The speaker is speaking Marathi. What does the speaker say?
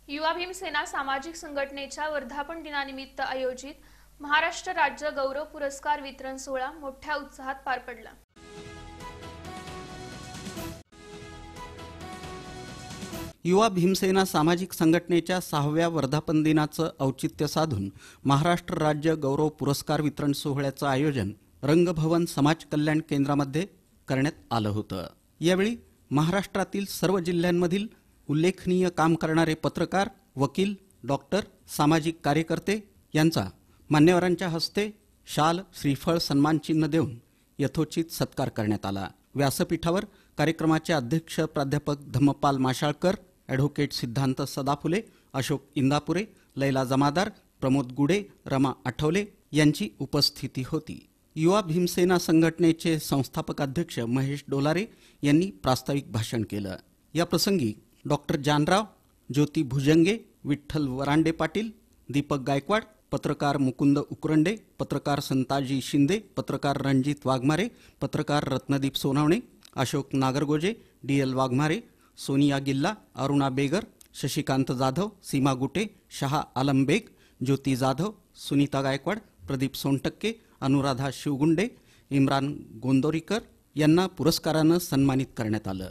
युवा भीमसेना सामाजिक संघटनेच्या वर्धापन दिनानिमित्त आयोजित महाराष्ट्र राज्य गौरव पुरस्कार वितरण सोहळा मोठ्या उत्साहात पार पडला। युवा भीमसेना सामाजिक संघटनेच्या 6व्या वर्धापन दिनाचं औचित्य साधून महाराष्ट्र राज्य गौरव पुरस्कार वितरण सोहळ्याचं आयोजन रंगभवन समाज कल्याण केंद्रामध्ये करण्यात आलं होतं। यावेळी महाराष्ट्रातील सर्व जिल्ह्यांमधील उल्लेखनीय काम करणारे पत्रकार, वकील, डॉक्टर, सामाजिक कार्यकर्ते यांचा मान्यवरांच्या हस्ते शाल, श्रीफळ, सन्मानचिन्ह देऊन यथोचित सत्कार करण्यात आला। व्यासपीठावर कार्यक्रमाचे अध्यक्ष प्राध्यापक धम्मपाल माशाळकर, ॲडव्होकेट सिद्धांत सदाफुले, अशोक इंदापुरे, लैला जमादार, प्रमोद गुडे, रमा आठवले यांची उपस्थिती होती। युवा भीमसेना संघटनेचे संस्थापक अध्यक्ष महेश डोलारे यांनी प्रास्ताविक भाषण केलं। या प्रसंगी डॉक्टर जानराव, ज्योती भुजंगे, विठ्ठल वरांडे पाटील, दीपक गायकवाड, पत्रकार मुकुंद उकरंडे, पत्रकार संताजी शिंदे, पत्रकार रणजित वाघमारे, पत्रकार रत्नदीप सोनावणे, अशोक नागरगोजे, डी.एल. वाघमारे, सोनिया गिल्ला, अरुणा बेगर, शशिकांत जाधव, सीमा गुटे, शहा आलम बेग, ज्योती जाधव, सुनीता गायकवाड, प्रदीप सोनटक्के, अनुराधा शिवगुंडे, इम्रान गोंदोरीकर यांना पुरस्कारानं सन्मानित करण्यात आलं।